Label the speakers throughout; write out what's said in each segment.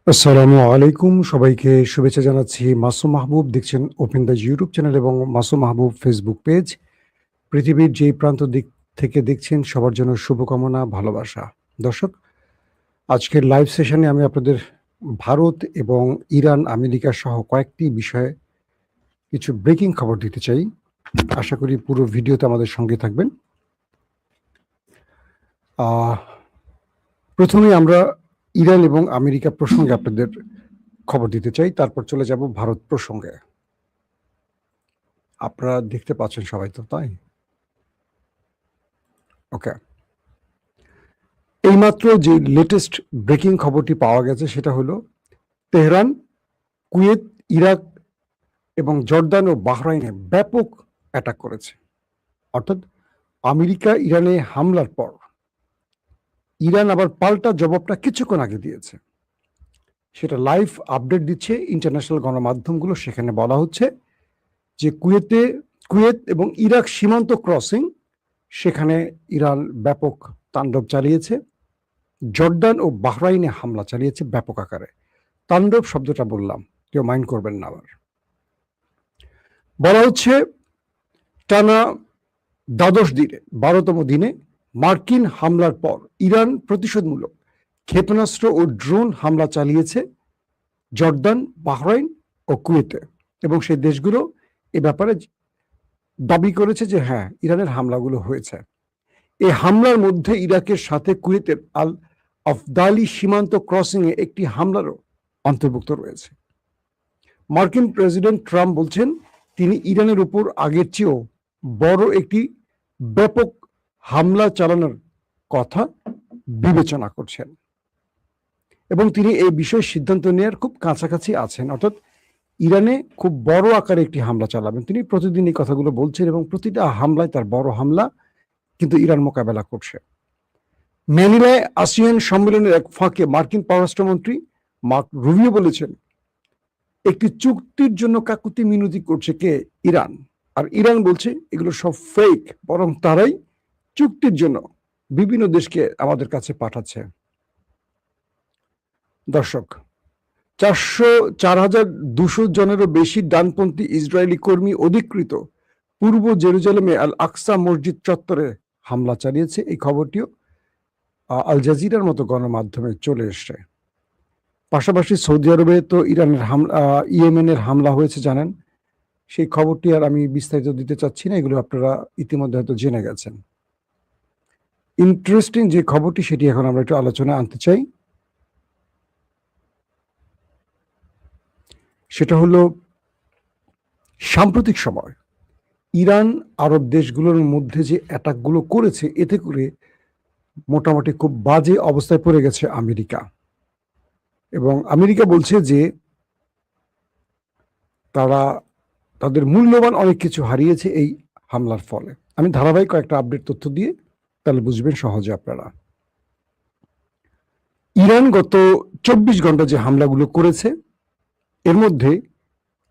Speaker 1: আসসালামু আলাইকুম, সবাইকে শুভেচ্ছা জানাচ্ছি। মাসুম মাহবুব দেখছেন ওপেন দ্য ইউটিউব চ্যানেল এবং মাসুম মাহবুব ফেসবুক পেজ। পৃথিবীর যেই প্রান্ত দিক থেকে দেখছেন সবার জন্য শুভকামনা, ভালোবাসা। দর্শক, আজকের লাইভ সেশনে আমি আপনাদের ভারত এবং ইরান, আমেরিকা সহ কয়েকটি বিষয়ে কিছু ব্রেকিং খবর দিতে চাই। আশা করি পুরো ভিডিওতে আমাদের সঙ্গে থাকবেন। প্রথমে আমরা ইরান এবং আমেরিকা প্রসঙ্গে আপনাদের খবর দিতে চাই, তারপর চলে যাব ভারত প্রসঙ্গে। আপনারা দেখতে পাচ্ছেন সবাই তো, তাই? ওকে। এইমাত্র যে লেটেস্ট ব্রেকিং খবরটি পাওয়া গেছে সেটা হলো তেহরান, কুয়েত, ইরাক এবং জর্দান ও বাহরাইনে ব্যাপক অ্যাটাক করেছে। অর্থাৎ আমেরিকা ইরানে হামলার পর ইরান আবার পাল্টা জবাবটা কিছুক্ষণ আগে দিয়েছে। সেটা লাইভ আপডেট দিচ্ছে ইন্টারন্যাশনাল গণমাধ্যমগুলো। সেখানে বলা হচ্ছে যে কুয়েত এবং ইরাক সীমান্ত ক্রসিং, সেখানে ইরান ব্যাপক তাণ্ডব চালিয়েছে। জর্দান ও বাহরাইনে হামলা চালিয়েছে ব্যাপক আকারে। তাণ্ডব শব্দটা বললাম, কেউ মাইন্ড করবেন না। আবার বলা হচ্ছে টানা 12তম দিনে মার্কিন হামলার পর ইরান প্রতিশোধমূলক ক্ষেপণাস্ত্র ও ড্রোন হামলা চালিয়েছে জর্দান, বাহরাইন ও কুয়েতে, এবং সেই দেশগুলো এ ব্যাপারে দাবি করেছে যে হ্যাঁ, ইরানের হামলাগুলো হয়েছে। এই হামলার মধ্যে ইরাকের সাথে কুয়েতের আল আফদালি সীমান্ত ক্রসিংয়ে একটি হামলারও অন্তর্ভুক্ত রয়েছে। মার্কিন প্রেসিডেন্ট ট্রাম্প বলছেন তিনি ইরানের উপর আগের চেয়েও বড় একটি ব্যাপক হামলা চালানোর কথা বিবেচনা করছেন এবং তিনি এই বিষয়ে সিদ্ধান্ত নেওয়ার খুব কাছাকাছি আছেন। অর্থাৎ ইরানে খুব বড় আকারে একটি হামলা চালাবেন। তিনি প্রতিদিন এই কথাগুলো বলছেন এবং প্রতিটা হামলায় তার বড় হামলা কিন্তু ইরান মোকাবেলা করছে। ম্যানিলায় আসিয়ান সম্মেলনের এক ফাঁকে মার্কিন পররাষ্ট্রমন্ত্রী মার্ক রুবিও বলেছেন একটি চুক্তির জন্য কাকুতি মিনতি করছে কে? ইরান। আর ইরান বলছে এগুলো সব ফেক, বরং তারাই চুক্তির জন্য বিভিন্ন দেশকে আমাদের কাছে পাঠাচ্ছে। দর্শক, 4,200 জনেরও বেশি ডানপন্থী ইসরায়েলি কর্মী অধিকৃত পূর্ব জেরুজালেমে আল আকসা মসজিদ চত্বরে হামলা চালিয়েছে। এই খবরটিও আল জাজিরার মতো গণমাধ্যমে চলে এসছে। পাশাপাশি সৌদি আরবে তো ইরানের ইয়েমেনের হামলা হয়েছে জানেন। সেই খবরটি আর আমি বিস্তারিত দিতে চাচ্ছি না, এগুলো আপনারা ইতিমধ্যে হয়তো জেনে গেছেন। ইন্টারেস্টিং যে খবরটি সেটি এখন আমরা একটু আলোচনায় আনতে চাই। সেটা হলো সাম্প্রতিক সময় ইরান আরব দেশগুলোর মধ্যে যে অ্যাটাকগুলো করেছে, এতে করে মোটামুটি খুব বাজে অবস্থায় পড়ে গেছে আমেরিকা। এবং আমেরিকা বলছে যে তারা তাদের মূল্যবান অনেক কিছু হারিয়েছে এই হামলার ফলে। আমি ধারাবাহিক কয়েকটা আপডেট তথ্য দিয়ে তাহলে বুঝবেন সহজে আপনারা। ইরান গত 24 ঘন্টা যে হামলাগুলো করেছে, এর মধ্যে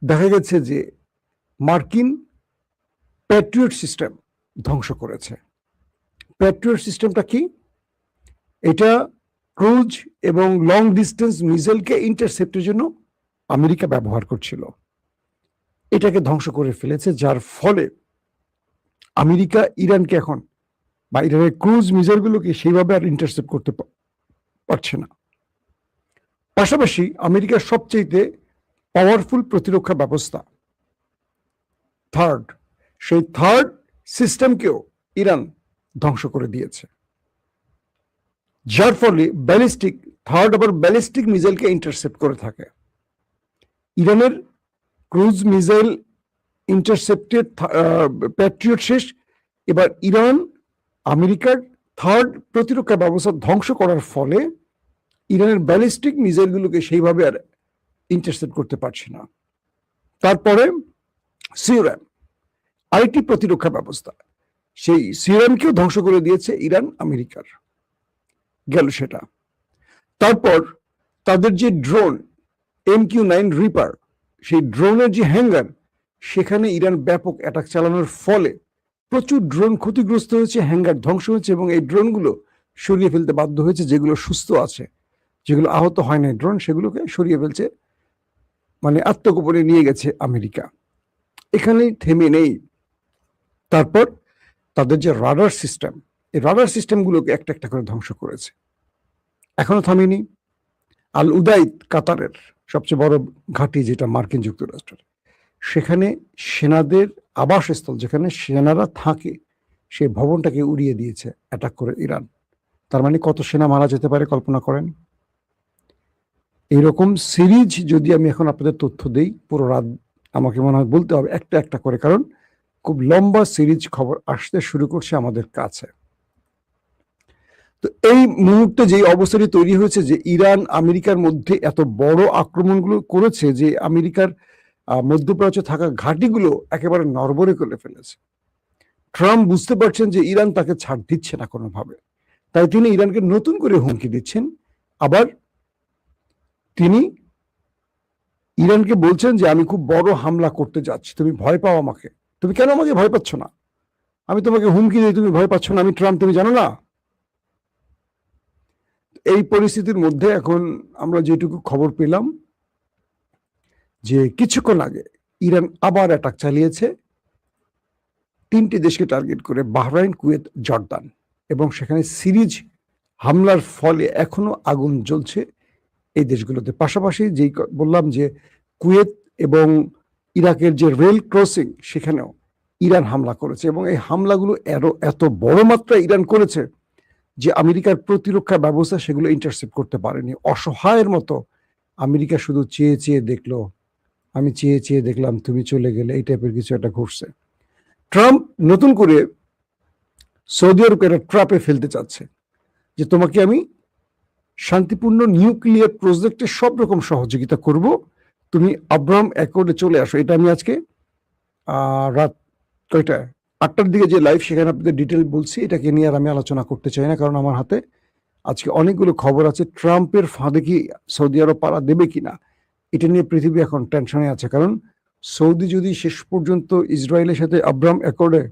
Speaker 1: দেখা গেছে যে মার্কিন প্যাট্রিয়ট সিস্টেম ধ্বংস করেছে। প্যাট্রিয়ট সিস্টেমটা কি? এটা ক্রুজ এবং লং ডিস্টেন্স মিসাইলকে ইন্টারসেপ্টের জন্য আমেরিকা ব্যবহার করছিল। এটাকে ধ্বংস করে ফেলেছে, যার ফলে আমেরিকা ইরানকে এখন বা ইরানের ক্রুজ মিসাইলগুলোকে সেইভাবে আর ইন্টারসেপ্ট করতে পারছে না। পাশাপাশি আমেরিকার সবচেয়ে পাওয়ারফুল প্রতিরক্ষা ব্যবস্থা সেই থার্ড সিস্টেমকেও ইরান ধ্বংস করে দিয়েছে, যার ফলে ব্যালিস্টিক মিসাইলকে ইন্টারসেপ্ট করে থাকে। ইরানের ক্রুজ মিসাইল ইন্টারসেপ্টেড প্যাট্রিয়ট শেষ। এবার ইরান আমেরিকার থার্ড প্রতিরক্ষা ব্যবস্থা ধ্বংস করার ফলে ইরানের ব্যালিস্টিক মিসাইলগুলোকে সেইভাবে আর ইন্টারসেপ্ট করতে পারছে না। তারপরে সিরাম, আরেকটি প্রতিরক্ষা ব্যবস্থা, সেই সিরামকেও ধ্বংস করে দিয়েছে ইরান আমেরিকার। গেল সেটা। তারপর তাদের যে ড্রোন MQ-9 রিপার, সেই ড্রোনের যে হ্যাঙ্গার, সেখানে ইরান ব্যাপক অ্যাটাক চালানোর ফলে প্রচুর ড্রোন ক্ষতিগ্রস্ত হয়েছে, হ্যাঙ্গার ধ্বংস হয়েছে এবং এই ড্রোনগুলো সরিয়ে ফেলতে বাধ্য হয়েছে যেগুলো সুস্থ আছে। যেগুলো আহত হয় না ড্রোন, সেগুলোকে সরিয়ে ফেলছে, মানে আত্মগোপনে নিয়ে গেছে আমেরিকা। এখানেই থেমে নেই। তারপর তাদের যে রাডার সিস্টেম, এই রাডার সিস্টেমগুলোকে একটা একটা করে ধ্বংস করেছে। এখনো থামেনি। আল উদাইদ, কাতারের সবচেয়ে বড় ঘাঁটি, যেটা মার্কিন যুক্তরাষ্ট্রের, সেখানে সেনাদের আবাসস্থল, যেখানে সেনারা থাকে, সেই ভবনটাকে উড়িয়ে দিয়েছে অ্যাটাক করে ইরান। তার মানে কত সেনা মারা যেতে পারে কল্পনা করেন। এইরকম সিরিজ যদি আমি এখন আপনাদের তথ্য দেই, পুরো রাত আমাকে মনে হয় বলতে হবে একটা একটা করে, কারণ খুব লম্বা সিরিজ খবর আসতে শুরু করছে আমাদের কাছে। তো এই মুহূর্তে যে অবস্থাটি তৈরি হয়েছে, যে ইরান আমেরিকার মধ্যে এত বড় আক্রমণগুলো করেছে, যে আমেরিকার মধ্যপ্রাচ্যে থাকা ঘাঁটিগুলো একেবারে নড়বড়ে করে ফেলেছে। ট্রাম্প বুঝতে পারছেন যে ইরান তাকে ছাড় দিচ্ছে না কোনোভাবে, তাই তিনি ইরানকে নতুন করে হুমকি দিচ্ছেন। আবার তিনি ইরানকে বলছেন যে আমি খুব বড় হামলা করতে যাচ্ছি, তুমি ভয় পাও আমাকে, তুমি কেন আমাকে ভয় পাচ্ছ না? আমি তোমাকে হুমকি দিই, তুমি ভয় পাচ্ছ না, আমি ট্রাম্প, তুমি জানো না? এই পরিস্থিতির মধ্যে এখন আমরা যেটুকু খবর পেলাম, যে কিছুক্ষণ আগে ইরান আবার অ্যাটাক চালিয়েছে 3টি দেশকে টার্গেট করে, বাহরাইন, কুয়েত, জর্দান, এবং সেখানে সিরিজ হামলার ফলে এখনো আগুন জ্বলছে এই দেশগুলোতে। পাশাপাশি যেই বললাম যে কুয়েত এবং ইরাকের যে রেল ক্রসিং, সেখানেও ইরান হামলা করেছে, এবং এই হামলাগুলো এত বড় মাত্রায় ইরান করেছে যে আমেরিকার প্রতিরক্ষা ব্যবস্থা সেগুলো ইন্টারসেপ্ট করতে পারেনি। অসহায়ের মতো আমেরিকা শুধু চেয়ে চেয়ে দেখলো, আমি চেয়ে চেয়ে দেখলাম, তুমি চলে গেলে, এই টাইপের কিছু একটা ঘটছে। ট্রাম্প নতুন করে সৌদি আরবকে একটা ট্র্যাপে ফেলতে চাচ্ছে, যে তোমাকে আমি শান্তিপূর্ণ নিউক্লিয়ার প্রজেক্টে সব রকম সহযোগিতা করব, তুমি আব্রাহাম অ্যাকর্ডে চলে আসো। এটা আমি আজকে রাত কয়টা 8টার দিকে যে লাইভ, সেখানে আপনাদের ডিটেল বলছি। এটাকে নিয়ে আর আমি আলোচনা করতে চাই না, কারণ আমার হাতে আজকে অনেকগুলো খবর আছে। ট্রাম্পের ফাঁদে কি সৌদি আরব পাড়া দেবে কিনা, এটা নিয়ে পৃথিবী এখন টেনশনে আছে। কারণ সৌদি যদি শেষ পর্যন্ত ইসরায়েলের সাথে আব্রাহাম অ্যাকর্ডে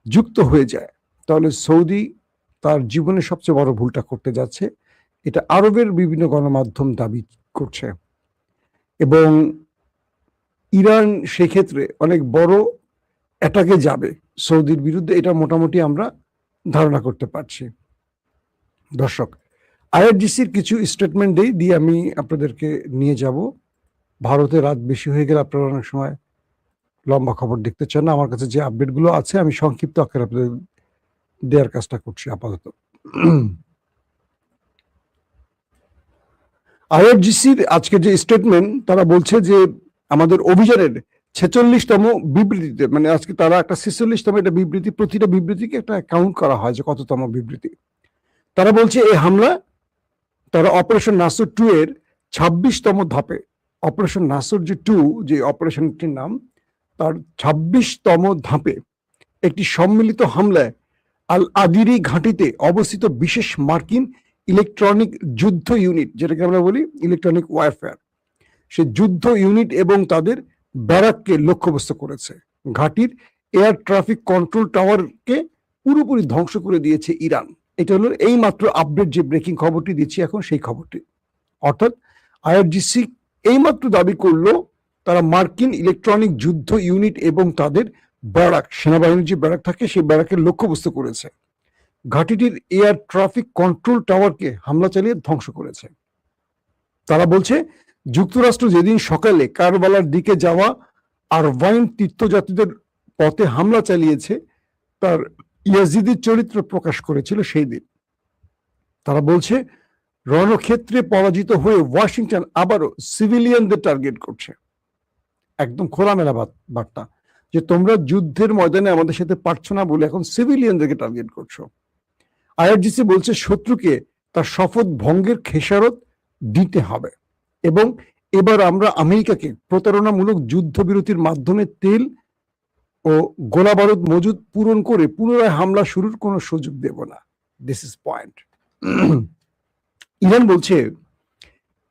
Speaker 1: যুক্ত হয়ে যায়, তাহলে সৌদি তার জীবনের সবচেয়ে বড় ভুলটা করতে যাচ্ছে। এটা আরবের বিভিন্ন গণমাধ্যম দাবি করছে, এবং ইরান সেক্ষেত্রে অনেক বড় অ্যাটাকে যাবে সৌদির বিরুদ্ধে, এটা মোটামুটি আমরা ধারণা করতে পারছি। দর্শক, আইআরজিসির কিছু স্টেটমেন্ট দিয়ে আমি আপনাদেরকে নিয়ে যাব। ভারতে রাত বেশি হয়ে গেলে আপনারা অনেক সময় লম্বা খবর দেখতে চান না। আমার কাছে যে আপডেটগুলো আছে আমি সংক্ষিপ্ত আকারে আপনাদের দেওয়ার কাজটা করছি আপাতত। আইআরজিসির আজকে যে স্টেটমেন্ট, তারা বলছে যে আমাদের অভিযানের 46তম বিবৃতিতে, মানে আজকে তারা একটা 46তম একটা বিবৃতি, প্রতিটা বিবৃতিকে একটা কাউন্ট করা হয় যে কততম বিবৃতি। তারা বলছে এই হামলা তারা অপারেশন নাসর 2 এর 26তম ধাপে, অপারেশন নাসর যে 2 যে অপারেশনটির নাম, তার 26তম ধাপে একটি সম্মিলিত হামলায় আল আদিরি ঘাঁটিতে অবস্থিত বিশেষ মার্কিন ইলেকট্রনিক যুদ্ধ ইউনিট, যেটাকে আমরা বলি ইলেকট্রনিক ওয়ারফেয়ার, সে যুদ্ধ ইউনিট এবং তাদের ব্যারাককে লক্ষ্যবস্তু করেছে। ঘাঁটির এয়ার ট্রাফিক কন্ট্রোল টাওয়ারকে পুরোপুরি ধ্বংস করে দিয়েছে ইরান। এটা হলো এই মাত্র আপডেট যে ব্রেকিং খবরটি দিচ্ছি এখন, সেই খবরটি। অর্থাৎ আইআরজিসি এইমাত্র দাবি করলো তারা মার্কিন ইলেকট্রনিক যুদ্ধ ইউনিট এবং তাদের ব্যারাক, সেনাবাহিনীর যে ব্যারাক থাকে, সেই ব্যারাকের লক্ষ্যবস্তু করেছে। ঘাঁটিটির এয়ার ট্রাফিক কন্ট্রোল টাওয়ারকে হামলা চালিয়ে ধ্বংস করেছে। তারা বলছে যুক্তরাষ্ট্র যেদিন সকালে কারবালার দিকে যাওয়া আরভাইন তীর্থযাত্রীদের পথে হামলা চালিয়েছে, তার ইয়াজিদির চরিত্র প্রকাশ করেছিল সেই দিন। তারা বলছে রণক্ষেত্রে পরাজিত হয়ে ওয়াশিংটন আবারও সিভিলিয়ানদের টার্গেট করছে। একদম খোলামেলা বার্তা, যে তোমরা যুদ্ধের ময়দানে আমাদের সাথে পারছো না বলে এখন সিভিলিয়ানদেরকে টার্গেট করছো। আইআরজিসি বলছে শত্রুকে তার শপথ ভঙ্গের খেসারত দিতে হবে, এবং এবার আমরা আমেরিকাকে প্রতারণামূলক যুদ্ধবিরতির মাধ্যমে তেল ও গোলাবারুদ মজুদ পূরণ করে পুনরায় হামলা শুরুর কোনো সুযোগ দেব না। This is point. ইরান বলছে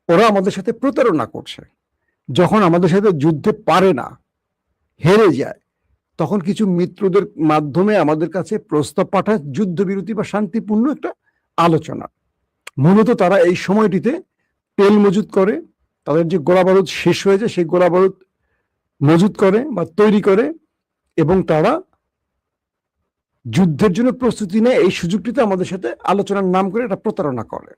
Speaker 1: ওরা আমাদের সাথে প্রতারণা করছে। যখন আমাদের সাথে যুদ্ধে পারে না, হেরে যায়, তখন কিছু মিত্রদের মাধ্যমে আমাদের কাছে প্রস্তাব পাঠায় যুদ্ধবিরতি বা শান্তিপূর্ণ একটা আলোচনা। মূলত তারা এই সময়টিতে তেল মজুত করে, তাদের যে গোলা বারুদ শেষ হয়ে যায় সেই গোলা বারুদ মজুত করে বা তৈরি করে, এবং তারা যুদ্ধের জন্য প্রস্তুতি নেয় এই সুযোগটিতে আমাদের সাথে আলোচনার নাম করে এটা প্রতারণা করে।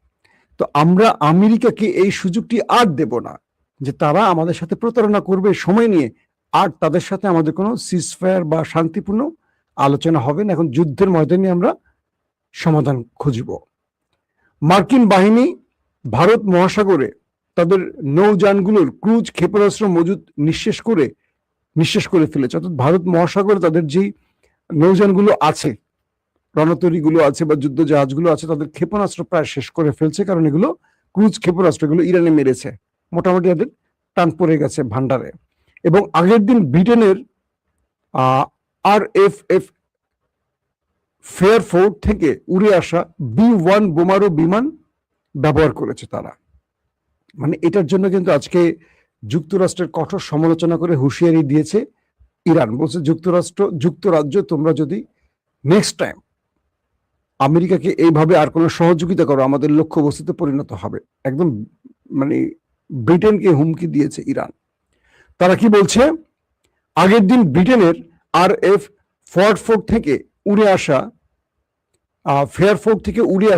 Speaker 1: তো আমরা আমেরিকাকে এই সুযোগটি আর দেব না যে তারা আমাদের সাথে প্রতারণা করবে সময় নিয়ে, আর তাদের সাথে আমাদের কোনো সিজফায়ার বা শান্তিপূর্ণ আলোচনা হবে না। এখন যুদ্ধের ময়দানে আমরা সমাধান খুঁজব। মার্কিন বাহিনী ভারত মহাসাগরে তাদের নৌযানগুলোর ক্রুজ ক্ষেপণাস্ত্র মজুদ নিঃশেষ করে ফেলেছে। অর্থাৎ ভারত মহাসাগরে তাদের যেই নৌযানগুলো আছে, রণতরীগুলো আছে বা যুদ্ধ জাহাজগুলো আছে, তাদের ক্ষেপণাস্ত্র প্রায় শেষ করে ফেলছে, কারণ এগুলো ক্রুজ ক্ষেপণাস্ত্রগুলো ইরানে মেরেছে, মোটামুটি তাদের টান পড়ে গেছে ভান্ডারে। এবং আগের দিন ব্রিটেনের RFF ফেয়ারফোর্ট থেকে উড়ে আসা B-1 বোমারু বিমান ব্যবহার করেছে তারা। মানে এটার জন্য কিন্তু আজকে যুক্তরাষ্ট্রের কঠোর সমালোচনা করে হুঁশিয়ারি দিয়েছে ইরান। বলছে যুক্তরাজ্য, তোমরা যদি নেক্সট টাইম আমেরিকাকে এইভাবে আর কোনো সহযোগিতা করো, আমাদের লক্ষ্যবস্তুতে পরিণত হবে। একদম মানে ব্রিটেনকে হুমকি দিয়েছে ইরান। তারা কি বলছে, আগের দিন ব্রিটেনের RF ফেয়ারফোর্ট থেকে উড়ে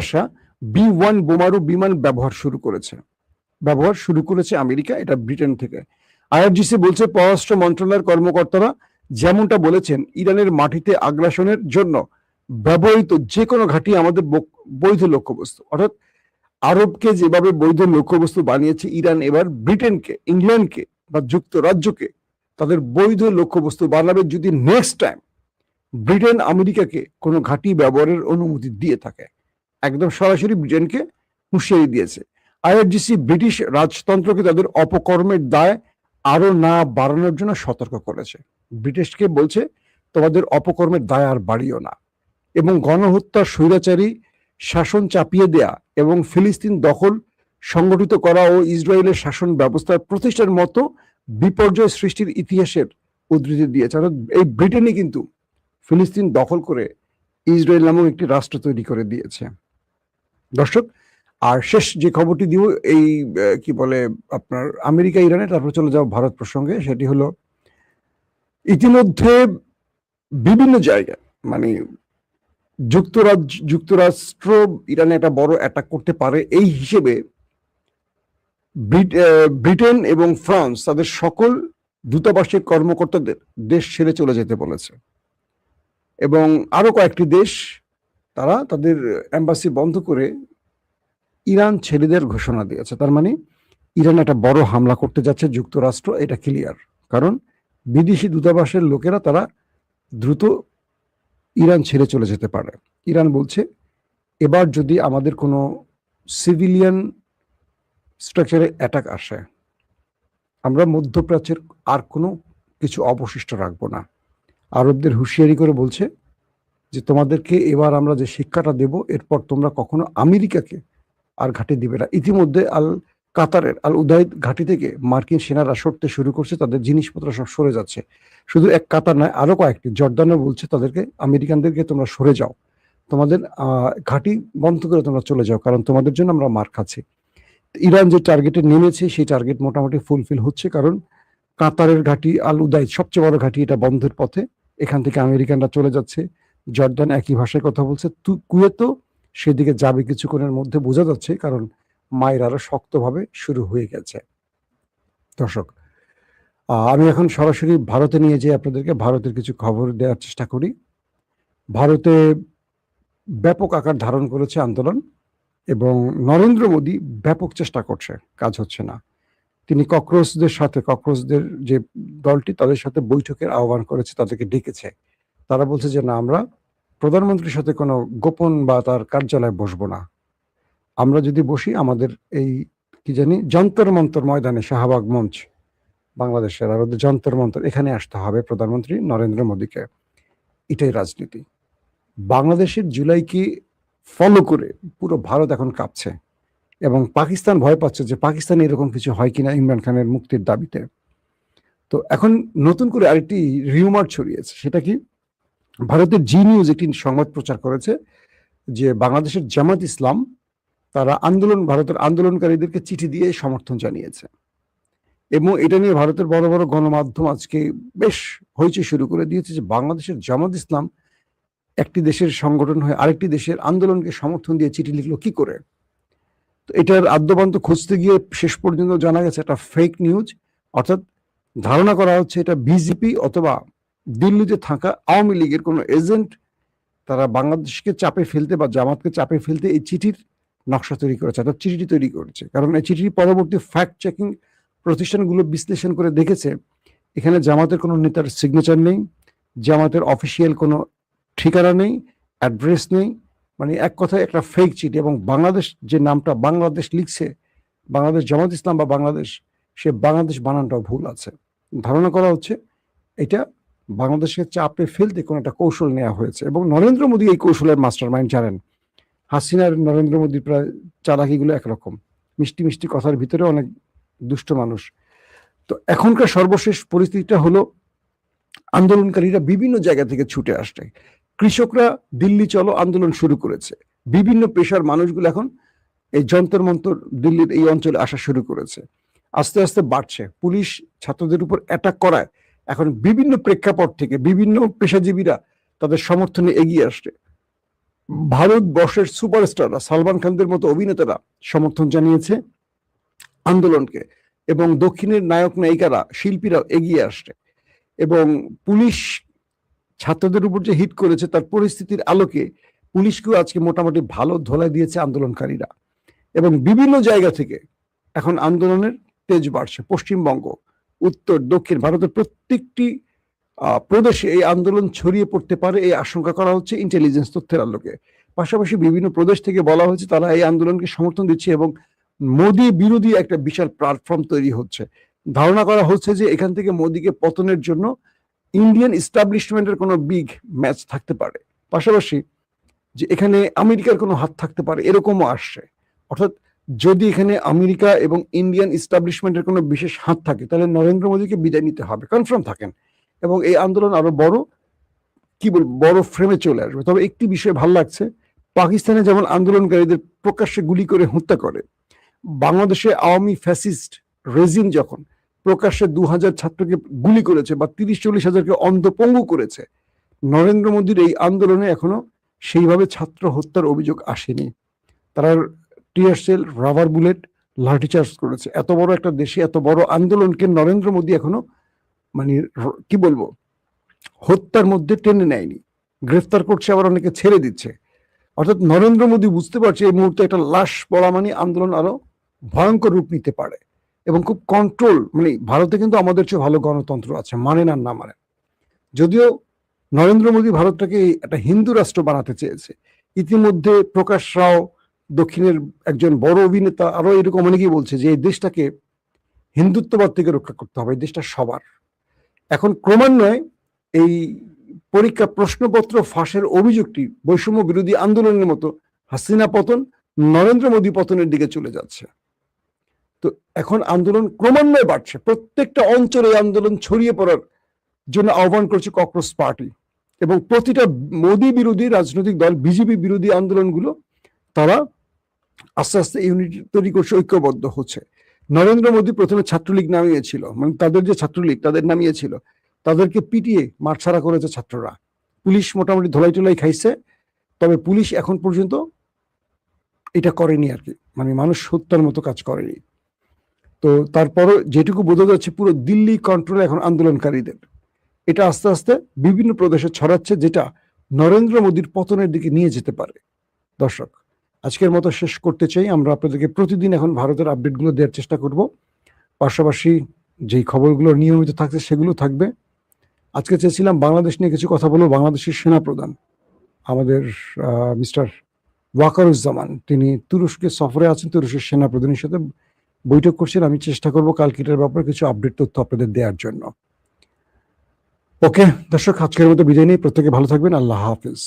Speaker 1: আসা B-1 বোমারু বিমান ব্যবহার শুরু করেছে আমেরিকা, এটা ব্রিটেন থেকে। IRGC বলছে পররাষ্ট্র মন্ত্রণালয়ের কর্মকর্তারা যেমনটা বলেছেন, ইরানের মাটিতে আগ্রাসনের জন্য ব্যবহৃত যে কোনো ঘাঁটি আমাদের বৈধ লক্ষ্যবস্তু। অর্থাৎ আরবকে যেভাবে বৈধ লক্ষ্যবস্তু বানিয়েছে ইরান, এবার ব্রিটেনকে, ইংল্যান্ডকে বা যুক্তরাজ্যকে তাদের বৈধ লক্ষ্যবস্তু বানাবে যদি নেক্সট টাইম ব্রিটেন আমেরিকাকে কোনো ঘাঁটি ব্যবহারের অনুমতি দিয়ে থাকে। একদম সরাসরি ব্রিটেনকে হুঁশিয়ারি দিয়েছে। IRGC ব্রিটিশ রাজতন্ত্রকে তাদের অপকর্মের দায় আরো না বাড়ানোর জন্য সতর্ক করেছে। ব্রিটিশকে বলছে, তোমাদের অপকর্মের দায় আর বাড়িও না। এবং গণহত্যা, স্বৈরাচারী শাসন চাপিয়ে দেয়া এবং ফিলিস্তিন দখল সংগঠিত করা ও ইসরায়েলের শাসন ব্যবস্থার প্রতিষ্ঠার মতো বিপর্যয় সৃষ্টির ইতিহাসের উদ্ধৃতি দিয়েছে। এই ব্রিটেনই কিন্তু ফিলিস্তিন দখল করে ইসরায়েল নামক একটি রাষ্ট্র তৈরি করে দিয়েছে। দর্শক, আর শেষ যে খবরটি দিব এই কি বলে আপনার আমেরিকা ইরানে, তারপর চলে যাও ভারত প্রসঙ্গে। সেটি হলো, ইতিমধ্যে বিভিন্ন জায়গায় মানে যুক্তরাষ্ট্র ইরানে একটা বড় অ্যাটাক করতে পারে এই হিসেবে ব্রিটেন এবং ফ্রান্স তাদের সকল দূতাবাসের কর্মকর্তাদের দেশ ছেড়ে চলে যেতে বলেছে। এবং আরো কয়েকটি দেশ তারা তাদের এম্বাসি বন্ধ করে ইরান ছেড়ে দেওয়ার ঘোষণা দিয়েছে। তার মানে ইরান একটা বড় হামলা করতে যাচ্ছে যুক্তরাষ্ট্র, এটা ক্লিয়ার। কারণ বিদেশি দূতাবাসের লোকেরা তারা দ্রুত ইরান ছেড়ে চলে যেতে পারে। ইরান বলছে, এবার যদি আমাদের কোনো সিভিলিয়ান স্ট্রাকচারে অ্যাটাক আসে, আমরা মধ্যপ্রাচ্যের আর কোনো কিছু অবশিষ্ট রাখবো না। আরবদের হুঁশিয়ারি করে বলছে যে তোমাদেরকে এবার আমরা যে শিক্ষাটা দেব, এরপর তোমরা কখনো আমেরিকাকে আর ঘাঁটি দিবে না। ইতিমধ্যে কাতারের আল উদাইদ ঘাঁটি থেকে মার্কিন সেনারা সরতে শুরু করছে, তাদের জিনিসপত্র সব সরে যাচ্ছে। শুধু এক কাতার নয়, আরো কয়েকটি। জর্দানও বলছে তাদেরকে, আমেরিকানদেরকে, তোমরা সরে যাও, তোমাদের ঘাঁটি বন্ধ করে তোমরা চলে যাও, কারণ তোমাদের জন্য আমরা মার খাচ্ছি। ইরান যে টার্গেটে নেমেছে সেই টার্গেট মোটামুটি ফুলফিল হচ্ছে, কারণ কাতারের ঘাঁটি আল উদাইদ সবচেয়ে বড় ঘাঁটি, এটা বন্ধের পথে। এখান থেকে আমেরিকানরা চলে যাচ্ছে। জর্দান একই ভাষায় কথা বলছে। কুয়েতও সেদিকে যাবে কিছুক্ষণের মধ্যে, বোঝা যাচ্ছে, কারণ মায়ের আরো শক্তভাবে শুরু হয়ে গেছে। দর্শক, আমি এখন সরাসরি ভারতে নিয়ে যেয়ে আপনাদেরকে ভারতের কিছু খবর দেওয়ার চেষ্টা করি। ভারতে ব্যাপক আকার ধারণ করেছে আন্দোলন, এবং নরেন্দ্র মোদী ব্যাপক চেষ্টা করছে, কাজ হচ্ছে না। তিনি ককরোচদের যে দলটি, তাদের সাথে বৈঠকের আহ্বান করেছে, তাদেরকে ডেকেছে। তারা বলছে যে না, আমরা প্রধানমন্ত্রীর সাথে কোনো গোপন বা তার কার্যালয়ে বসবো না। আমরা যদি বসি, আমাদের এই কি জানি যন্তর মন্তর ময়দানে, শাহবাগ মঞ্চ বাংলাদেশের, আর ওদের যন্তর মন্তর, এখানে আসতে হবে প্রধানমন্ত্রী নরেন্দ্র মোদীকে। এটাই রাজনীতি। বাংলাদেশের জুলাইকে ফলো করে পুরো ভারত এখন কাঁপছে, এবং পাকিস্তান ভয় পাচ্ছে যে পাকিস্তানে এরকম কিছু হয় কিনা ইমরান খানের মুক্তির দাবিতে। তো এখন নতুন করে আরেকটি রিউমার ছড়িয়েছে। সেটা কি, ভারতের জি নিউজ একটি সংবাদ প্রচার করেছে যে বাংলাদেশের জামাত ইসলাম তারা ভারতের আন্দোলনকারীদেরকে চিঠি দিয়ে সমর্থন জানিয়েছে, এবং এটা নিয়ে ভারতের বড় বড় গণমাধ্যম আজকে বেশ হইচই শুরু করে দিয়েছে যে বাংলাদেশের জামাত ইসলাম একটি দেশের সংগঠন হয়ে আরেকটি দেশের আন্দোলনকে সমর্থন দিয়ে চিঠি লিখলো কি করে। তো এটার আদ্যপান্ত খুঁজতে গিয়ে শেষ পর্যন্ত জানা গেছে এটা ফেক নিউজ, অর্থাৎ ধারণা করা হচ্ছে এটা বিজেপি অথবা দিল্লিতে থাকা আওয়ামী লীগের কোনো এজেন্ট তারা বাংলাদেশকে চাপে ফেলতে বা জামাতকে চাপে ফেলতে এই চিঠির নকশা তৈরি করেছে, অর্থাৎ চিঠিটি তৈরি করেছে। কারণ এই চিঠির পরবর্তী ফ্যাক্ট চেকিং প্রতিষ্ঠানগুলো বিশ্লেষণ করে দেখেছে এখানে জামাতের কোনো নেতার সিগনেচার নেই, জামাতের অফিসিয়াল কোনো ঠিকানা নেই, অ্যাড্রেস নেই, মানে এক কথায় একটা ফেক চিঠি। এবং বাংলাদেশ যে নামটা বাংলাদেশ লিখছে, বাংলাদেশ জামাত ইসলাম বা বাংলাদেশ, সে বাংলাদেশ বানানটাও ভুল আছে। ধারণা করা হচ্ছে এটা বাংলাদেশকে চাপে ফেলতে কোনো একটা কৌশল নেওয়া হয়েছে, এবং নরেন্দ্র মোদী এই কৌশলের মাস্টার মাইন্ড জানেন। হাসিনার নরেন্দ্র মোদীর প্রায় চালাকিগুলো একরকম, মিষ্টি মিষ্টি কথার ভিতরে অনেক দুষ্ট মানুষ। তো এখনকার সর্বশেষ পরিস্থিতিটা হলো আন্দোলনকারীরা বিভিন্ন জায়গা থেকে ছুটে আসছে। কৃষকরা দিল্লি চলো আন্দোলন শুরু করেছে, বিভিন্ন পেশার মানুষগুলো এখন এই যন্তর মন্তর দিল্লির এই অঞ্চলে আসা শুরু করেছে, আস্তে আস্তে বাড়ছে। পুলিশ ছাত্রদের উপর অ্যাটাক করায় এখন বিভিন্ন প্রেক্ষাপট থেকে বিভিন্ন পেশাজীবীরা তাদের সমর্থনে এগিয়ে আসছে। ভারতবর্ষের সুপারস্টাররা সালমান খানদের মতো অভিনেতারা সমর্থন জানিয়েছে আন্দোলনকে, এবং দক্ষিণের নায়ক নায়িকারা শিল্পীরা এগিয়ে আসছে। এবং পুলিশ ছাত্রদের উপর যে হিট করেছে তার পরিস্থিতির আলোকে পুলিশকেও আজকে মোটামুটি ভালো ধোলাই দিয়েছে আন্দোলনকারীরা, এবং বিভিন্ন জায়গা থেকে এখন আন্দোলনের তেজ বাড়ছে। পশ্চিমবঙ্গ, উত্তর, দক্ষিণ ভারতের প্রত্যেকটি প্রদেশে এই আন্দোলন ছড়িয়ে পড়তে পারে এই আশঙ্কা করা হচ্ছে ইন্টেলিজেন্স তথ্যের আলোকে। পাশাপাশি বিভিন্ন প্রদেশ থেকে বলা হয়েছে তারা এই আন্দোলনকে সমর্থন দিচ্ছে, এবং মোদী বিরোধী একটা বিশাল প্ল্যাটফর্ম তৈরি হচ্ছে। ধারণা করা হচ্ছে যে এখান থেকে মোদীকে পতনের জন্য ইন্ডিয়ান ইস্টাবলিশমেন্টের কোনো বিগ ম্যাচ থাকতে পারে, পাশাপাশি যে এখানে আমেরিকার কোনো হাত থাকতে পারে এরকমও আসছে। অর্থাৎ যদি এখানে আমেরিকা এবং ইন্ডিয়ান ইস্টাবলিশমেন্টের কোনো বিশেষ হাত থাকে তাহলে নরেন্দ্র মোদীকে বিদায় নিতে হবে, কনফার্ম থাকেন, এবং এই আন্দোলন আরো বড় ফ্রেমে চলে আসবে। তবে একটি বিষয় ভালো লাগছে, পাকিস্তানে যেমন আন্দোলনকারীদের প্রকাশ্যে গুলি করে হত্যা করে, বাংলাদেশে আওয়ামী ফ্যাসিস্ট রেজিম যখন প্রকাশ্যে 2000 ছাত্রকে গুলি করেছে বা 30-40 হাজারকে অন্ধপঙ্গু করেছে, নরেন্দ্র মোদীর এই আন্দোলনে এখনো সেইভাবে ছাত্র হত্যার অভিযোগ আসেনি। তারা টিয়ার সেল, রাবার বুলেট, লাঠিচার্জ করেছে। এত বড় একটা দেশে এত বড় আন্দোলনকে নরেন্দ্র মোদী এখনো মানে হত্যার মধ্যে টেনে নেয়নি, গ্রেফতার করছে, আবার অনেকে ছেড়ে দিচ্ছে। অর্থাৎ নরেন্দ্র মোদী বুঝতে পারছে এই মুহূর্তে একটা লাশ পড়া মানে আন্দোলন আরো ভয়ঙ্কর রূপ নিতে পারে, এবং খুব কন্ট্রোল। মানে ভারতে কিন্তু আমাদের চেয়ে ভালো গণতন্ত্র আছে, মানেন আর না মানেন। যদিও নরেন্দ্র মোদী ভারতটাকে একটা হিন্দু রাষ্ট্র বানাতে চেয়েছে, ইতিমধ্যে প্রকাশ রাও দক্ষিণের একজন বড় অভিনেতা আরো এরকম অনেকেই বলছে যে এই দেশটাকে হিন্দুত্ববাদ থেকে রক্ষা করতে হবে, এই দেশটা সবার। এখন ক্রমান্বয়ে এই পরীক্ষা প্রশ্নপত্র ফাঁসের অভিযোগটি বৈষম্য বিরোধী আন্দোলনের মতো হাসিনা পতন, নরেন্দ্র মোদী পতনের দিকে চলে যাচ্ছে। তো এখন আন্দোলন ক্রমান্বয়ে বাড়ছে, প্রত্যেকটা অঞ্চলে আন্দোলন ছড়িয়ে পড়ার জন্য আহ্বান করছে ককরোচ পার্টি, এবং প্রতিটা মোদী বিরোধী রাজনৈতিক দল, বিজেপি বিরোধী আন্দোলনগুলো তারা আস্তে আস্তে ইউনিটি তৈরি করছে, ঐক্যবদ্ধ হচ্ছে। নরেন্দ্র মোদী প্রথমে ছাত্রলীগ নামিয়েছিল, মানে তাদের যে ছাত্রলীগ তাদের নামিয়েছিল, তাদেরকে পিটিয়ে মারছাড়া করেছে ছাত্ররা, পুলিশ মোটামুটি ধোলাই টোলাই খাইছে। তবে পুলিশ এখন পর্যন্ত এটা করেনি আর কি, মানে মানুষ হত্যার মতো কাজ করেনি। তো তারপরও যেটুকু বোঝা যাচ্ছে পুরো দিল্লি কন্ট্রোলে এখন আন্দোলনকারীদের, এটা আস্তে আস্তে বিভিন্ন প্রদেশে ছড়াচ্ছে, যেটা নরেন্দ্র মোদীর পতনের দিকে নিয়ে যেতে পারে। দর্শক, আজকের মতো শেষ করতে চাই। আমরা আপনাদেরকে প্রতিদিন এখন ভারতের আপডেটগুলো দেওয়ার চেষ্টা করব, পাশাপাশি যেই খবরগুলো নিয়মিত থাকছে সেগুলো থাকবে। আজকে চেয়েছিলাম বাংলাদেশ নিয়ে কিছু কথা বলবো। বাংলাদেশের সেনাপ্রধান আমাদের মিস্টার ওয়াকারুজ্জামান, তিনি তুরস্কে সফরে আছেন, তুরস্কের সেনাপ্রধানের সাথে বৈঠক করছেন। আমি চেষ্টা করবো কালকে এটার ব্যাপারে কিছু আপডেট তথ্য আপনাদের দেওয়ার জন্য। ওকে দর্শক, আজকের মতো বিদায় নেই, প্রত্যেকে ভালো থাকবেন, আল্লাহ হাফিজ।